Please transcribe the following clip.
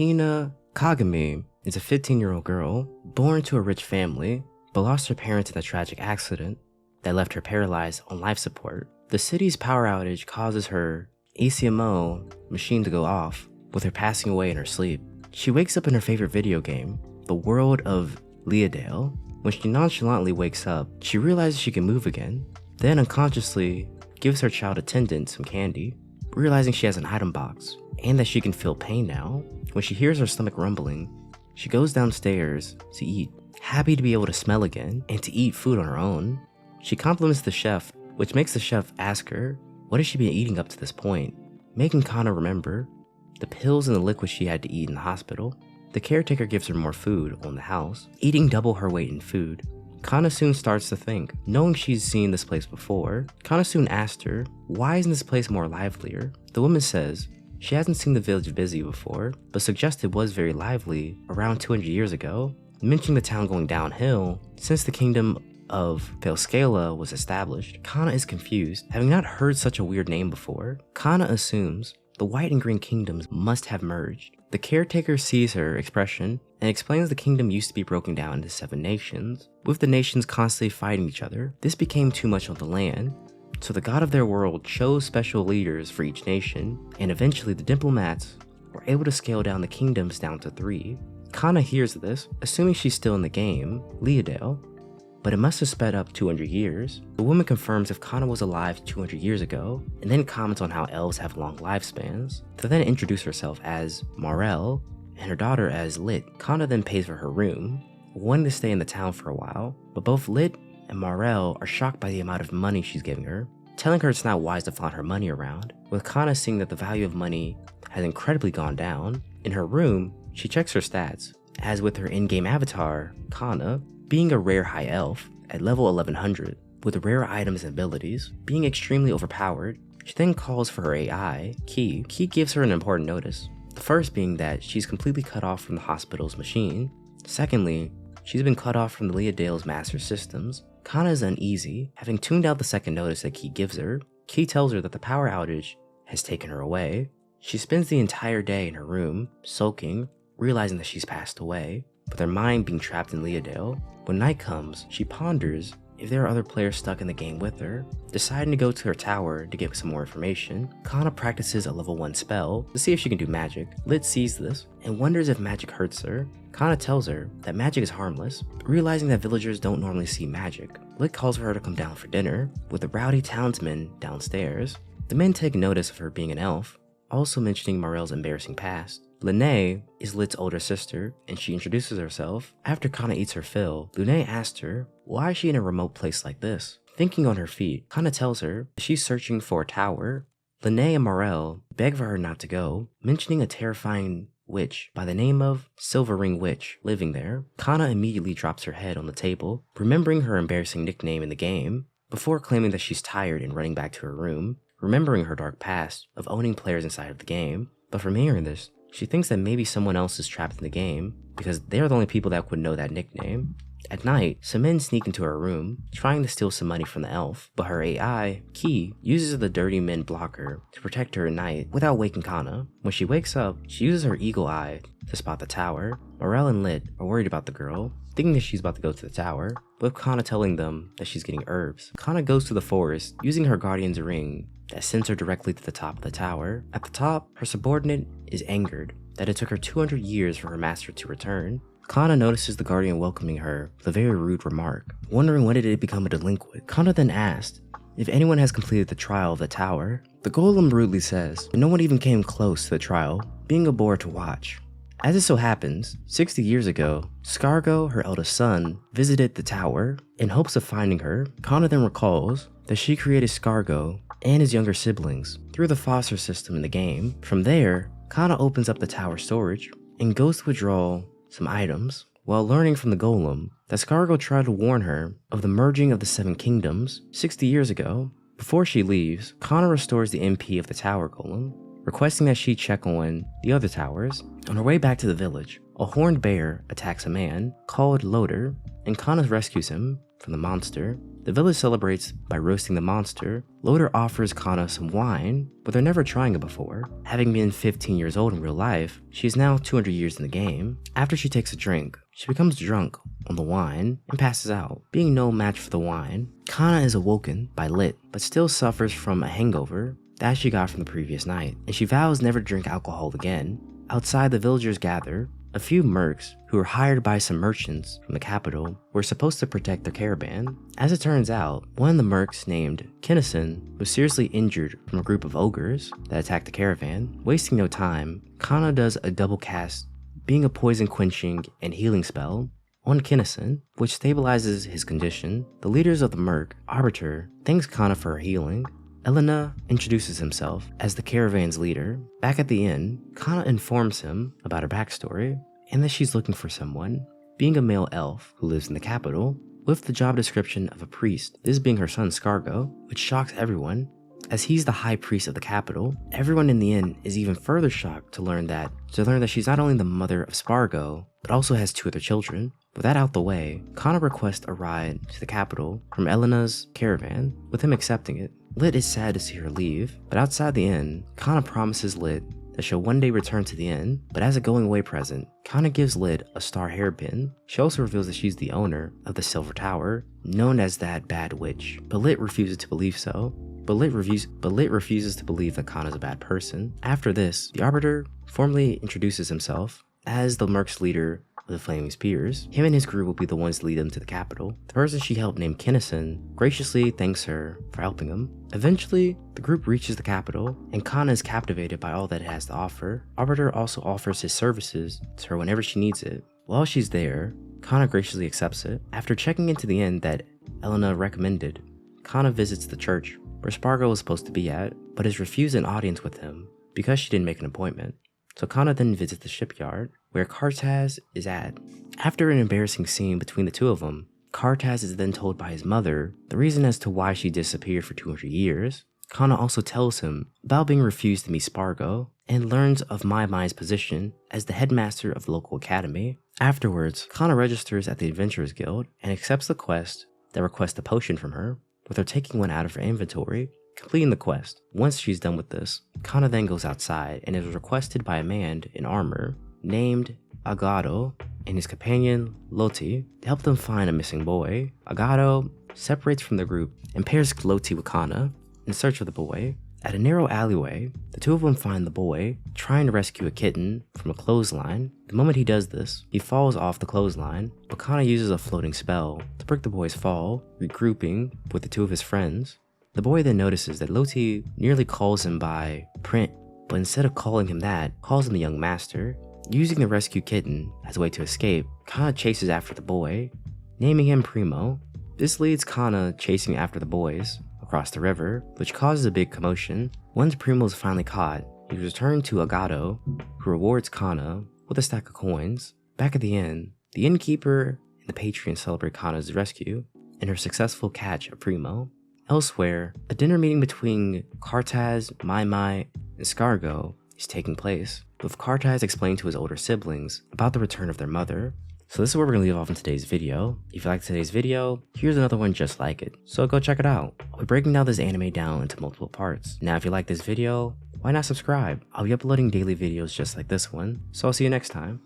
Keina Kagami is a 15-year-old girl born to a rich family, but lost her parents in a tragic accident that left her paralyzed on life support. The city's power outage causes her ECMO machine to go off, with her passing away in her sleep. She wakes up in her favorite video game, the World of Leadale. When she nonchalantly wakes up, she realizes she can move again, then unconsciously gives her child attendant some candy, realizing she has an item box and that she can feel pain now. When she hears her stomach rumbling, she goes downstairs to eat, happy to be able to smell again and to eat food on her own. She compliments the chef, which makes the chef ask her what has she been eating up to this point, making Keina remember the pills and the liquid she had to eat in the hospital. The caretaker gives her more food on the house, eating double her weight in food. Keina soon starts to think, knowing she's seen this place before. Keina soon asks her, why isn't this place more livelier? The woman says she hasn't seen the village busy before, but suggests it was very lively around 200 years ago, mentioning the town going downhill since the kingdom of Palescala was established. Keina is confused, having not heard such a weird name before. Keina assumes the white and green kingdoms must have merged. The caretaker sees her expression and explains the kingdom used to be broken down into 7 nations, with the nations constantly fighting each other. This became too much on the land, so the god of their world chose special leaders for each nation, and eventually the diplomats were able to scale down the kingdoms down to 3. Keina hears this, assuming she's still in the game, Leadale, but it must have sped up 200 years. The woman confirms if Keina was alive 200 years ago, and then comments on how elves have long lifespans, to then introduce herself as Morel and her daughter as Lit. Keina then pays for her room, wanting to stay in the town for a while, but both Lit and Morel are shocked by the amount of money she's giving her, telling her it's not wise to flaunt her money around. With Keina seeing that the value of money has incredibly gone down, in her room, she checks her stats, as with her in-game avatar, Keina, being a rare high elf at level 1100, with rare items and abilities, being extremely overpowered, she then calls for her AI, Key. Key gives her an important notice. The first being that she's completely cut off from the hospital's machine. Secondly, she's been cut off from the Leadale's master systems. Keina is uneasy, having tuned out the second notice that Key gives her. Key tells her that the power outage has taken her away. She spends the entire day in her room, sulking, realizing that she's passed away, with her mind being trapped in Leadale. When night comes, she ponders if there are other players stuck in the game with her. Deciding to go to her tower to get some more information, Keina practices a level 1 spell to see if she can do magic. Lit sees this and wonders if magic hurts her. Keina tells her that magic is harmless, realizing that villagers don't normally see magic. Lit calls for her to come down for dinner, with the rowdy townsmen downstairs. The men take notice of her being an elf, also mentioning Morel's embarrassing past. Lene is Lit's older sister, and she introduces herself. After Keina eats her fill, Lene asks her, why is she in a remote place like this? Thinking on her feet, Keina tells her she's searching for a tower. Lene and Morel beg for her not to go, mentioning a terrifying witch by the name of Silver Ring Witch living there. Keina immediately drops her head on the table, remembering her embarrassing nickname in the game, before claiming that she's tired and running back to her room, remembering her dark past of owning players inside of the game. But from hearing this, she thinks that maybe someone else is trapped in the game, because they're the only people that would know that nickname. At night, some men sneak into her room, trying to steal some money from the elf, but her AI, Key, uses the dirty men blocker to protect her at night without waking Keina. When she wakes up, she uses her eagle eye to spot the tower. Morel and Lit are worried about the girl, thinking that she's about to go to the tower, with Keina telling them that she's getting herbs. Keina goes to the forest, using her guardian's ring that sends her directly to the top of the tower. At the top, her subordinate is angered that it took her 200 years for her master to return. Keina notices the guardian welcoming her with a very rude remark, wondering when did it become a delinquent. Keina then asked if anyone has completed the trial of the tower. The golem rudely says no one even came close to the trial, being a bore to watch. As it so happens, 60 years ago, Scargo, her eldest son, visited the tower in hopes of finding her. Keina then recalls that she created Scargo and his younger siblings through the foster system in the game. From there, Keina opens up the tower storage and goes to withdraw some items, while learning from the golem that Scargo tried to warn her of the merging of the 7 kingdoms 60 years ago. Before she leaves, Keina restores the MP of the tower golem, requesting that she check on the other towers. On her way back to the village, a horned bear attacks a man called Loader, and Keina rescues him from the monster. The village celebrates by roasting the monster. Loader offers Keina some wine, but they're never trying it before. Having been 15 years old in real life, she is now 200 years in the game. After she takes a drink, she becomes drunk on the wine and passes out. Being no match for the wine, Keina is awoken by Lit, but still suffers from a hangover that she got from the previous night, and she vows never to drink alcohol again. Outside, the villagers gather. A few mercs, who were hired by some merchants from the capital, were supposed to protect their caravan. As it turns out, one of the mercs named Keina was seriously injured from a group of ogres that attacked the caravan. Wasting no time, Keina does a double cast, being a poison quenching and healing spell on Keina, which stabilizes his condition. The leaders of the merc, Arbiter, thanks Keina for her healing. Elena introduces himself as the caravan's leader. Back at the inn, Keina informs him about her backstory and that she's looking for someone, being a male elf who lives in the capital, with the job description of a priest, this being her son Scargo, which shocks everyone, as he's the high priest of the capital. Everyone in the inn is even further shocked to learn that she's not only the mother of Spargo, but also has 2 other children. With that out the way, Keina requests a ride to the capital from Elena's caravan, with him accepting it. Lit is sad to see her leave, but outside the inn, Keina promises Lit that she'll one day return to the inn, but as a going away present, Keina gives Lit a star hairpin. She also reveals that she's the owner of the Silver Tower, known as that bad witch, but Lit refuses to believe so. But Lit refuses to believe that Keina's a bad person. After this, the Arbiter formally introduces himself as the merc's leader of the Flaming Spears. Him and his crew will be the ones to lead them to the capital. The person she helped named Keina graciously thanks her for helping him. Eventually, the group reaches the capital, and Keina is captivated by all that it has to offer. Arbiter also offers his services to her whenever she needs it. While she's there, Keina graciously accepts it. After checking into the inn that Elena recommended, Keina visits the church where Spargo was supposed to be at, but is refused an audience with him because she didn't make an appointment. So Keina then visits the shipyard, where Kartaz is at. After an embarrassing scene between the two of them, Kartaz is then told by his mother the reason as to why she disappeared for 200 years. Keina also tells him about being refused to meet Spargo, and learns of Mai's position as the headmaster of the local academy. Afterwards, Keina registers at the Adventurers Guild and accepts the quest that requests a potion from her, with her taking one out of her inventory, completing the quest. Once she's done with this, Keina then goes outside and is requested by a man in armor named Agado and his companion Loti to help them find a missing boy. Agado separates from the group and pairs Loti with Keina in search of the boy. At a narrow alleyway, the two of them find the boy trying to rescue a kitten from a clothesline. The moment he does this, he falls off the clothesline, but Keina uses a floating spell to break the boy's fall, regrouping with the 2 of his friends. The boy then notices that Loti nearly calls him by Print, but instead of calling him that, calls him the young master. Using the rescued kitten as a way to escape, Keina chases after the boy, naming him Primo. This leads Keina chasing after the boys across the river, which causes a big commotion. Once Primo is finally caught, he returns to Agado, who rewards Keina with a stack of coins. Back at the inn, the innkeeper and the patron celebrate Keina's rescue and her successful catch of Primo. Elsewhere, a dinner meeting between Kartaz, Mai, and Scargo is taking place, with Kartaz explaining to his older siblings about the return of their mother. So this is where we're going to leave off in today's video. If you liked today's video, here's another one just like it, so go check it out. I'll be breaking down this anime down into multiple parts. Now if you like this video, why not subscribe? I'll be uploading daily videos just like this one, so I'll see you next time.